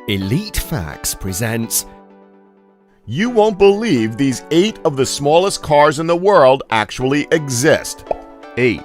Elite Facts presents You won't believe these 8 of the smallest cars in the world actually exist. 8.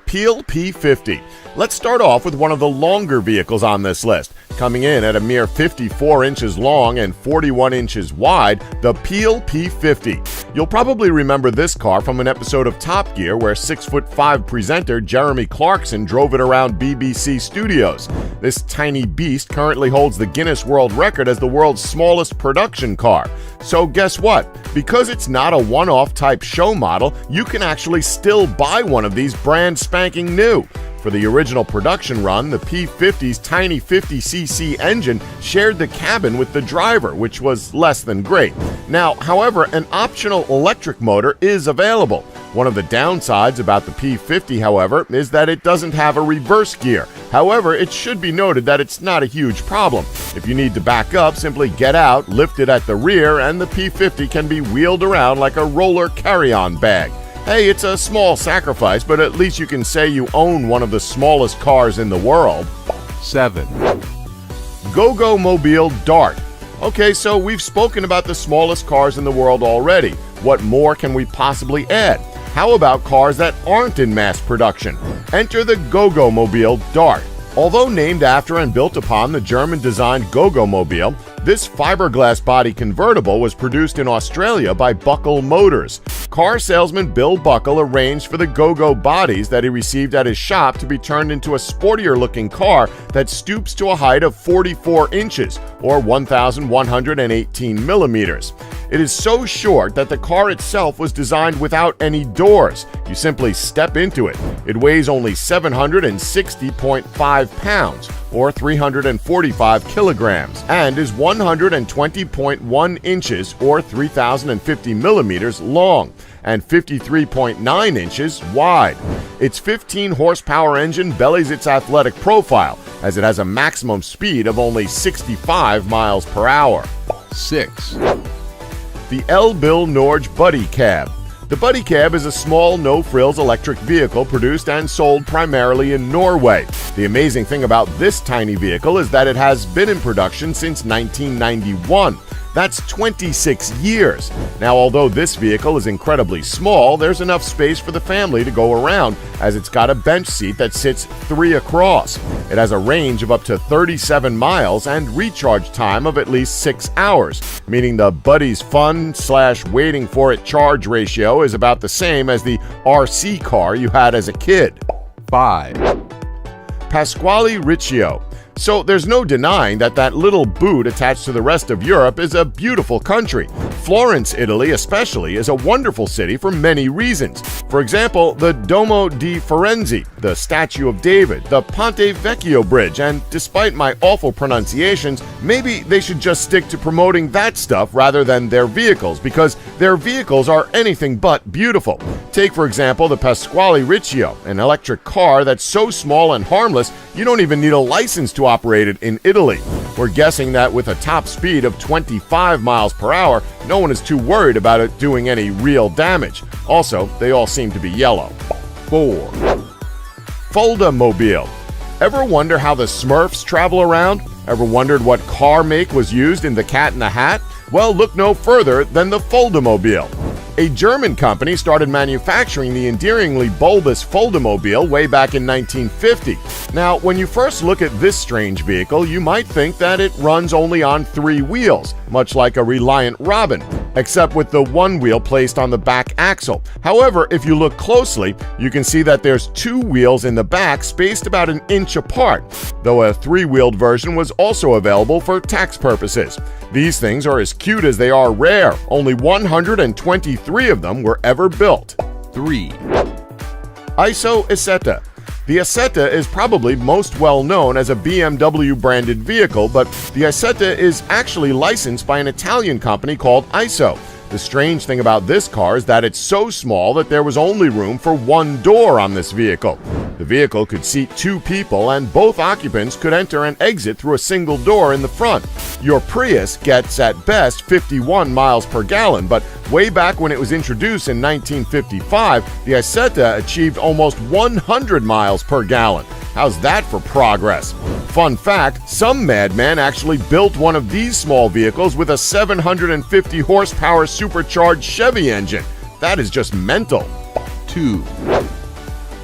Peel P50. Let's start off with one of the longer vehicles on this list. Coming in at a mere 54 inches long and 41 inches wide, the Peel P50. You'll probably remember this car from an episode of Top Gear where 6'5" presenter Jeremy Clarkson drove it around BBC studios. This tiny beast currently holds the Guinness World Record as the world's smallest production car. So guess what? Because it's not a one-off type show model, you can actually still buy one of these brand spanking new. For the original production run, the P50's tiny 50cc engine shared the cabin with the driver, which was less than great. Now, however, an optional electric motor is available. One of the downsides about the P50, however, is that it doesn't have a reverse gear. However, it should be noted that it's not a huge problem. If you need to back up, simply get out, lift it at the rear, and the P50 can be wheeled around like a roller carry-on bag. Hey, it's a small sacrifice, but at least you can say you own one of the smallest cars in the world. 7. GoGo Mobile Dart. Okay, so we've spoken about the smallest cars in the world already. What more can we possibly add? How about cars that aren't in mass production? Enter the GoGo Mobile Dart. Although named after and built upon the German-designed GoGo Mobile, this fiberglass body convertible was produced in Australia by Buckle Motors. Car salesman Bill Buckle arranged for the GoGo bodies that he received at his shop to be turned into a sportier-looking car that stoops to a height of 44 inches, or 1,118 millimeters. It is so short that the car itself was designed without any doors. You simply step into it. It weighs only 760.5 pounds, or 345 kilograms, and is 120.1 inches, or 3,050 millimeters long, and 53.9 inches wide. Its 15 horsepower engine bellies its athletic profile, as it has a maximum speed of only 65 miles per hour. 6. The LBillNorge Buddy Cab. The Buddy Cab is a small, no-frills electric vehicle produced and sold primarily in Norway. The amazing thing about this tiny vehicle is that it has been in production since 1991. That's 26 years. Now, although this vehicle is incredibly small, there's enough space for the family to go around, as it's got a bench seat that sits 3 across. It has a range of up to 37 miles and recharge time of at least 6 hours, meaning the Buddy's fun/waiting for it charge ratio is about the same as the RC car you had as a kid. 5. Pasquale Riccio. So there's no denying that that little boot attached to the rest of Europe is a beautiful country. Florence, Italy especially, is a wonderful city for many reasons. For example, the Duomo di Firenze, the Statue of David, the Ponte Vecchio Bridge, and despite my awful pronunciations, maybe they should just stick to promoting that stuff rather than their vehicles, because their vehicles are anything but beautiful. Take, for example, the Pasquale Riccio, an electric car that's so small and harmless you don't even need a license to operate it in Italy. We're guessing that with a top speed of 25 miles per hour, no one is too worried about it doing any real damage. Also, they all seem to be yellow. 4. Fulda Mobile. Ever wonder how the Smurfs travel around? Ever wondered what car make was used in The Cat in the Hat? Well, look no further than the Fulda Mobile. A German company started manufacturing the endearingly bulbous Fulda Mobile way back in 1950. Now, when you first look at this strange vehicle, you might think that it runs only on 3 wheels, much like a Reliant Robin, except with the one wheel placed on the back axle. However, if you look closely, you can see that there's 2 wheels in the back spaced about an inch apart, though a 3-wheeled version was also available for tax purposes. These things are as cute as they are rare. Only 123 of them were ever built. 3. Isoceta. The Isoceta is probably most well known as a BMW branded vehicle, but the Isoceta is actually licensed by an Italian company called Iso. The strange thing about this car is that it's so small that there was only room for 1 door on this vehicle. The vehicle could seat 2 people, and both occupants could enter and exit through a single door in the front. Your Prius gets at best 51 miles per gallon, but way back when it was introduced in 1955, the Isoceta achieved almost 100 miles per gallon. How's that for progress? Fun fact, some madman actually built one of these small vehicles with a 750 horsepower supercharged Chevy engine. That is just mental. 2,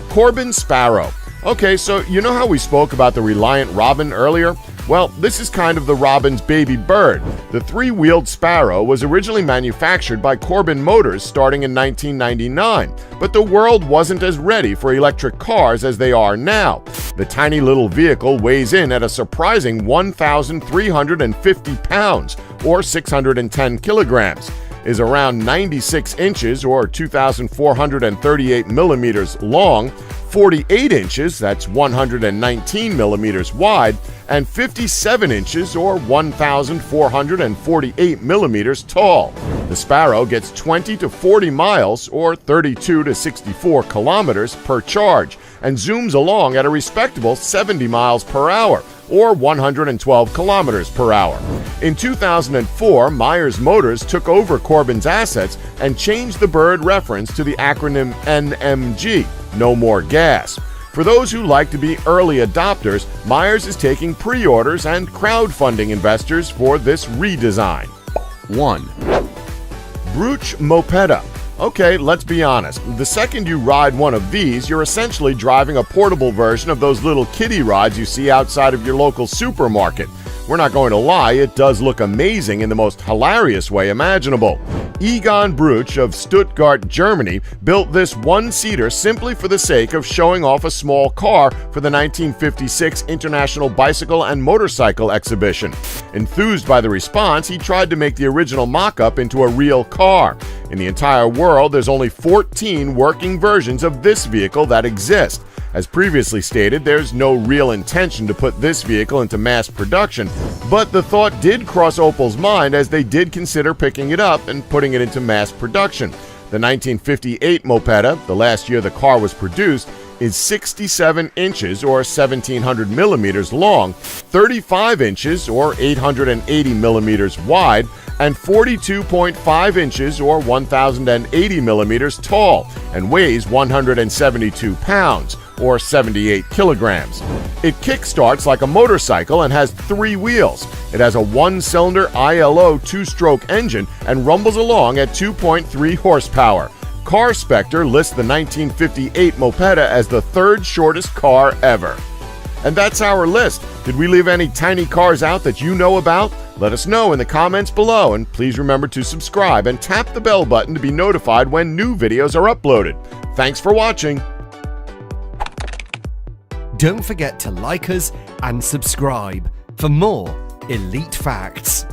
Corbin Sparrow. Okay, so you know how we spoke about the Reliant Robin earlier? Well, this is kind of the Robin's baby bird. The three-wheeled Sparrow was originally manufactured by Corbin Motors starting in 1999, but the world wasn't as ready for electric cars as they are now. The tiny little vehicle weighs in at a surprising 1,350 pounds, or 610 kilograms, is around 96 inches, or 2,438 millimeters long, 48 inches, that's 119 millimeters wide, and 57 inches, or 1,448 millimeters tall. The Sparrow gets 20 to 40 miles, or 32 to 64 kilometers per charge, and zooms along at a respectable 70 miles per hour, or 112 kilometers per hour. In 2004, Myers Motors took over Corbin's assets and changed the bird reference to the acronym NMG, No More Gas. For those who like to be early adopters, Myers is taking pre-orders and crowdfunding investors for this redesign. 1, Bruch Mopeta. Okay, let's be honest. The second you ride one of these, you're essentially driving a portable version of those little kiddie rides you see outside of your local supermarket. We're not going to lie, it does look amazing in the most hilarious way imaginable. Egon Bruch of Stuttgart, Germany, built this one-seater simply for the sake of showing off a small car for the 1956 International Bicycle and Motorcycle Exhibition. Enthused by the response, he tried to make the original mock-up into a real car. In the entire world, there's only 14 working versions of this vehicle that exist. As previously stated, there's no real intention to put this vehicle into mass production, but the thought did cross Opel's mind as they did consider picking it up and putting it into mass production. The 1958 Mopeta, the last year the car was produced, is 67 inches or 1,700 millimeters long, 35 inches or 880 millimeters wide, and 42.5 inches or 1,080 millimeters tall, and weighs 172 pounds or 78 kilograms. It kickstarts like a motorcycle and has 3 wheels. It has a one-cylinder ILO 2-stroke engine and rumbles along at 2.3 horsepower. Car Spectre lists the 1958 Mopeta as the 3rd shortest car ever. And that's our list. Did we leave any tiny cars out that you know about? Let us know in the comments below, and please remember to subscribe and tap the bell button to be notified when new videos are uploaded. Thanks for watching. Don't forget to like us and subscribe for more elite facts.